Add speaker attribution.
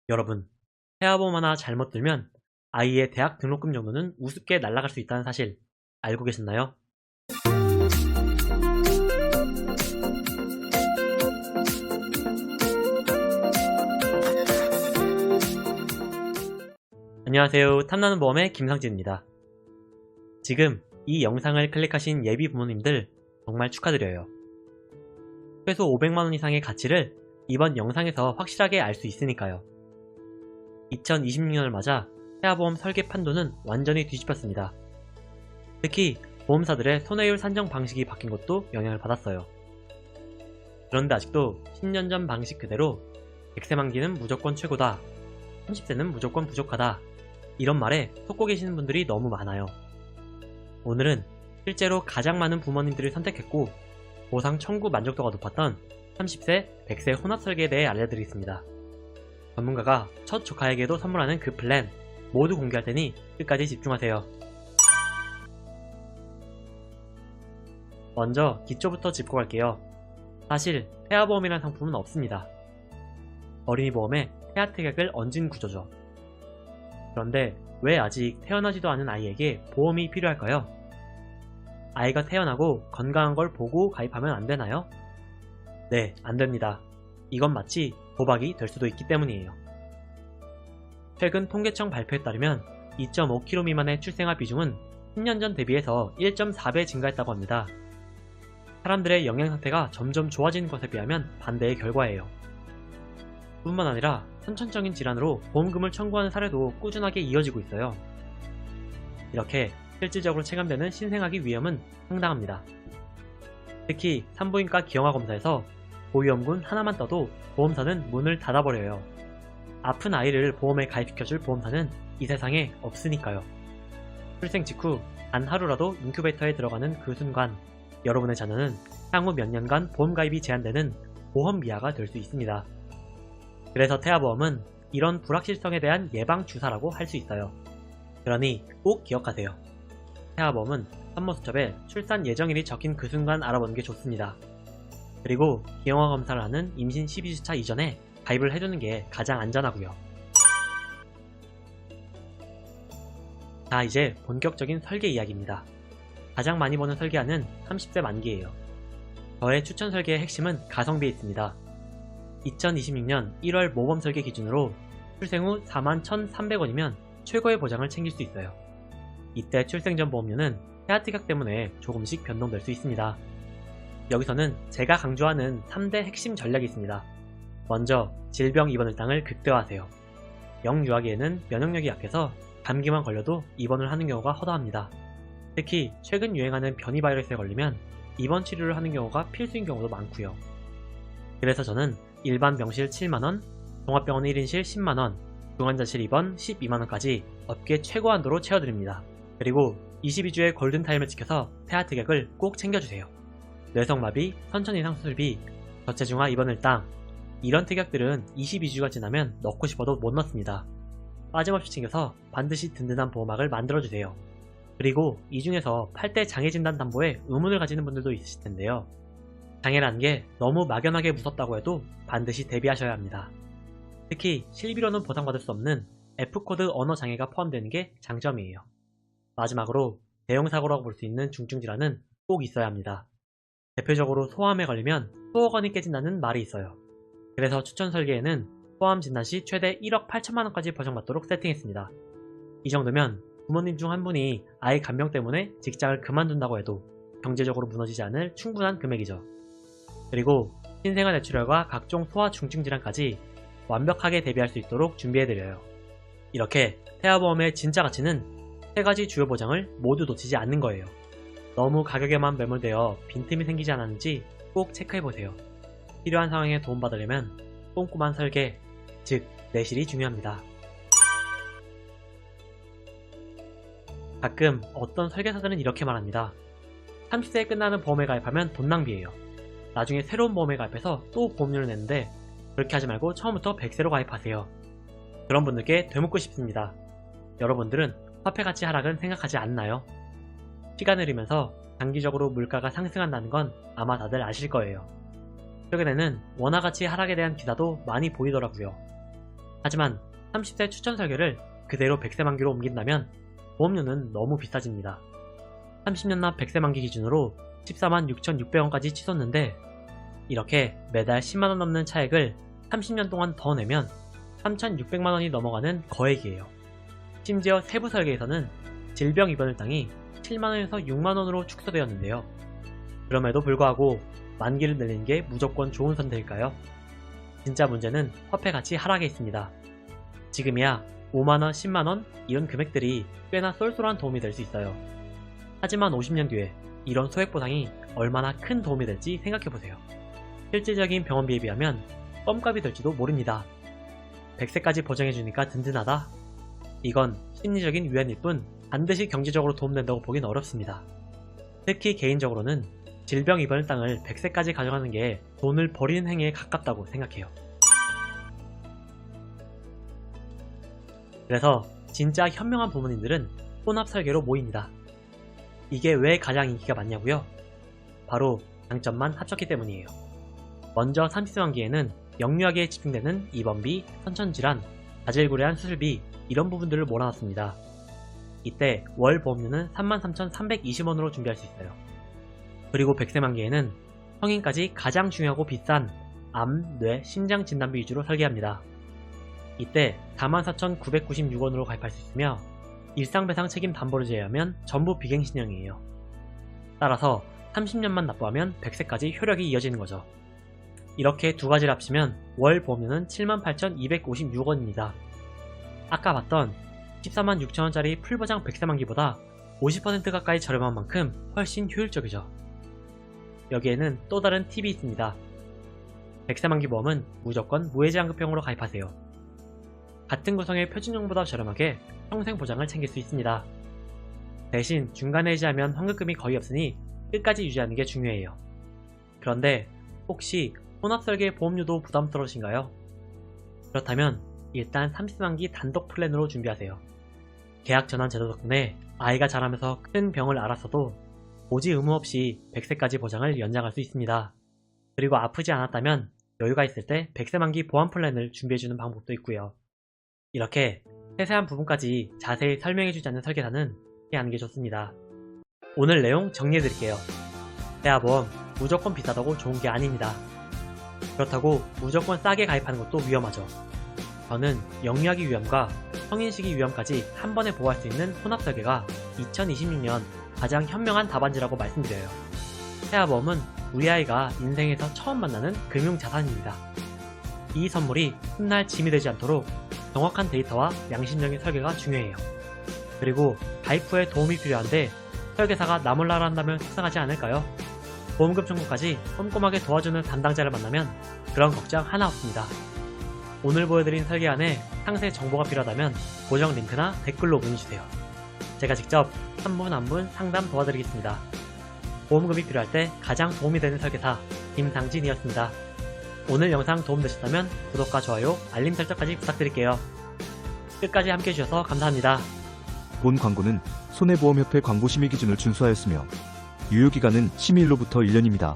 Speaker 1: 여러분, 태아보험 하나 잘못 들면 아이의 대학 등록금 정도는 우습게 날아갈 수 있다는 사실 알고 계셨나요? 안녕하세요. 탐나는 보험의 김상진입니다. 지금 이 영상을 클릭하신 예비 부모님들 정말 축하드려요. 최소 500만원 이상의 가치를 이번 영상에서 확실하게 알 수 있으니까요. 2026년을 맞아 태아보험 설계 판도는 완전히 뒤집혔습니다. 특히 보험사들의 손해율 산정 방식이 바뀐 것도 영향을 받았어요. 그런데 아직도 10년 전 방식 그대로 100세 만기는 무조건 최고다, 30세는 무조건 부족하다, 이런 말에 속고 계시는 분들이 너무 많아요. 오늘은 실제로 가장 많은 부모님들이 선택했고 보상 청구 만족도가 높았던 30세, 100세 혼합 설계에 대해 알려드리겠습니다. 전문가가 첫 조카에게도 선물하는 그 플랜 모두 공개할 테니 끝까지 집중하세요. 먼저 기초부터 짚고 갈게요. 사실 태아보험이라는 상품은 없습니다. 어린이 보험에 태아 특약을 얹은 구조죠. 그런데 왜 아직 태어나지도 않은 아이에게 보험이 필요할까요? 아이가 태어나고 건강한 걸 보고 가입하면 안 되나요? 네, 안 됩니다. 이건 마치 도박이 될 수도 있기 때문이에요. 최근 통계청 발표에 따르면 2.5kg 미만의 출생아 비중은 10년 전 대비해서 1.4배 증가했다고 합니다. 사람들의 영양 상태가 점점 좋아지는 것에 비하면 반대의 결과예요. 뿐만 아니라 선천적인 질환으로 보험금을 청구하는 사례도 꾸준하게 이어지고 있어요. 이렇게 실질적으로 체감되는 신생아기 위험은 상당합니다. 특히 산부인과 기형아 검사에서 고위험군 하나만 떠도 보험사는 문을 닫아버려요. 아픈 아이를 보험에 가입시켜줄 보험사는 이 세상에 없으니까요. 출생 직후 단 하루라도 인큐베이터에 들어가는 그 순간 여러분의 자녀는 향후 몇 년간 보험 가입이 제한되는 보험 미아가 될 수 있습니다. 그래서 태아보험은 이런 불확실성에 대한 예방 주사라고 할 수 있어요. 그러니 꼭 기억하세요. 태아보험은 산모수첩에 출산 예정일이 적힌 그 순간 알아보는 게 좋습니다. 그리고 기형아 검사를 하는 임신 12주차 이전에 가입을 해두는 게 가장 안전하고요. 자, 이제 본격적인 설계 이야기입니다. 가장 많이 보는 설계안은 30세 만기예요. 저의 추천 설계의 핵심은 가성비에 있습니다. 2026년 1월 모범 설계 기준으로 출생 후 41,300원이면 최고의 보장을 챙길 수 있어요. 이때 출생 전 보험료는 태아 특약 때문에 조금씩 변동될 수 있습니다. 여기서는 제가 강조하는 3대 핵심 전략이 있습니다. 먼저 질병 입원 일당을 극대화하세요. 영유아기에는 면역력이 약해서 감기만 걸려도 입원을 하는 경우가 허다합니다. 특히 최근 유행하는 변이 바이러스에 걸리면 입원 치료를 하는 경우가 필수인 경우도 많고요. 그래서 저는 일반 병실 7만원, 종합병원 1인실 10만원, 중환자실 입원 12만원까지 업계 최고 한도로 채워드립니다. 그리고 22주의 골든타임을 지켜서 태아 특약을 꼭 챙겨주세요. 뇌성마비, 선천 이상 수술비, 저체중아 입원 일당, 이런 특약들은 22주가 지나면 넣고 싶어도 못 넣습니다. 빠짐없이 챙겨서 반드시 든든한 보호막을 만들어주세요. 그리고 이 중에서 8대 장애진단 담보에 의문을 가지는 분들도 있으실 텐데요. 장애라는 게 너무 막연하게 무섭다고 해도 반드시 대비하셔야 합니다. 특히 실비로는 보상받을 수 없는 F코드 언어 장애가 포함되는 게 장점이에요. 마지막으로 대형사고라고 볼 수 있는 중증질환은 꼭 있어야 합니다. 대표적으로 소아암에 걸리면 수억원이 깨진다는 말이 있어요. 그래서 추천 설계에는 소아암 진단 시 최대 1억 8천만원까지 보장받도록 세팅했습니다. 이 정도면 부모님 중 한 분이 아이 간병 때문에 직장을 그만둔다고 해도 경제적으로 무너지지 않을 충분한 금액이죠. 그리고 신생아 뇌출혈과 각종 소아 중증 질환까지 완벽하게 대비할 수 있도록 준비해드려요. 이렇게 태아보험의 진짜 가치는 3가지 주요 보장을 모두 놓치지 않는 거예요. 너무 가격에만 매몰되어 빈틈이 생기지 않았는지 꼭 체크해보세요. 필요한 상황에 도움받으려면 꼼꼼한 설계, 즉 내실이 중요합니다. 가끔 어떤 설계사들은 이렇게 말합니다. 30세에 끝나는 보험에 가입하면 돈 낭비예요. 나중에 새로운 보험에 가입해서 또 보험료를 내는데 그렇게 하지 말고 처음부터 100세로 가입하세요. 그런 분들께 되묻고 싶습니다. 여러분들은 화폐 가치 하락은 생각하지 않나요? 시간을 흐르면서 장기적으로 물가가 상승한다는 건 아마 다들 아실 거예요. 최근에는 원화 가치 하락에 대한 기사도 많이 보이더라고요. 하지만 30세 추천 설계를 그대로 100세 만기로 옮긴다면 보험료는 너무 비싸집니다. 30년 납 100세 만기 기준으로 14만 6,600원까지 치솟는데 이렇게 매달 10만원 넘는 차액을 30년 동안 더 내면 3,600만원이 넘어가는 거액이에요. 심지어 세부 설계에서는 질병 입원을 땅이 7만원에서 6만원으로 축소되었는데요. 그럼에도 불구하고 만기를 늘리는 게 무조건 좋은 선택일까요? 진짜 문제는 화폐 가치 하락에 있습니다. 지금이야 5만원, 10만원 이런 금액들이 꽤나 쏠쏠한 도움이 될 수 있어요. 하지만 50년 뒤에 이런 소액 보상이 얼마나 큰 도움이 될지 생각해보세요. 실질적인 병원비에 비하면 껌값이 될지도 모릅니다. 100세까지 보장해주니까 든든하다? 이건 심리적인 위안일 뿐 반드시 경제적으로 도움된다고 보긴 어렵습니다. 특히 개인적으로는 질병 입원 땅을 100세까지 가져가는 게 돈을 버리는 행위에 가깝다고 생각해요. 그래서 진짜 현명한 부모님들은 혼합 설계로 모입니다. 이게 왜 가장 인기가 많냐고요? 바로 장점만 합쳤기 때문이에요. 먼저 30세 만기에는 영유아기에 집중되는 입원비, 선천질환, 자질구레한 수술비 이런 부분들을 몰아놨습니다. 이때 월 보험료는 33,320원으로 준비할 수 있어요. 그리고 100세 만기에는 성인까지 가장 중요하고 비싼 암, 뇌, 심장 진단비 위주로 설계합니다. 이때 44,996원으로 가입할 수 있으며 일상배상 책임 담보를 제외하면 전부 비갱신형이에요. 따라서 30년만 납부하면 100세까지 효력이 이어지는 거죠. 이렇게 두 가지를 합치면 월 보험료는 78,256원입니다. 아까 봤던 14만 6천원짜리 풀보장 100세 만기보다 50% 가까이 저렴한 만큼 훨씬 효율적이죠. 여기에는 또 다른 팁이 있습니다. 100세 만기 보험은 무조건 무해지환급형으로 가입하세요. 같은 구성의 표준형보다 저렴하게 평생 보장을 챙길 수 있습니다. 대신 중간에 해지하면 환급금이 거의 없으니 끝까지 유지하는 게 중요해요. 그런데 혹시 혼합설계 보험료도 부담스러우신가요? 그렇다면 일단 30세 만기 단독 플랜으로 준비하세요. 계약 전환 제도 덕분에 아이가 자라면서 큰 병을 앓았어도 고지 의무 없이 100세까지 보장을 연장할 수 있습니다. 그리고 아프지 않았다면 여유가 있을 때 100세 만기 보험 플랜을 준비해주는 방법도 있고요. 이렇게 세세한 부분까지 자세히 설명해주지 않는 설계사는 피하는 게 좋습니다. 오늘 내용 정리해드릴게요. 대하보험 무조건 비싸다고 좋은 게 아닙니다. 그렇다고 무조건 싸게 가입하는 것도 위험하죠. 저는 영유아기 위험과 성인 시기 위험까지 한 번에 보호할 수 있는 혼합 설계가 2026년 가장 현명한 답안지라고 말씀드려요. 태아보험은 우리 아이가 인생에서 처음 만나는 금융자산입니다. 이 선물이 훗날 짐이 되지 않도록 정확한 데이터와 양심적인 설계가 중요해요. 그리고 가입 후에 도움이 필요한데 설계사가 나 몰라라 한다면 속상하지 않을까요? 보험금 청구까지 꼼꼼하게 도와주는 담당자를 만나면 그런 걱정 하나 없습니다. 오늘 보여드린 설계안에 상세 정보가 필요하다면 고정 링크나 댓글로 문의주세요. 제가 직접 한 분 한 분 상담 도와드리겠습니다. 보험금이 필요할 때 가장 도움이 되는 설계사 김상진이었습니다. 오늘 영상 도움되셨다면 구독과 좋아요, 알림 설정까지 부탁드릴게요. 끝까지 함께 해주셔서 감사합니다.
Speaker 2: 본 광고는 손해보험협회 광고 심의 기준을 준수하였으며 유효기간은 심의일로부터 1년입니다.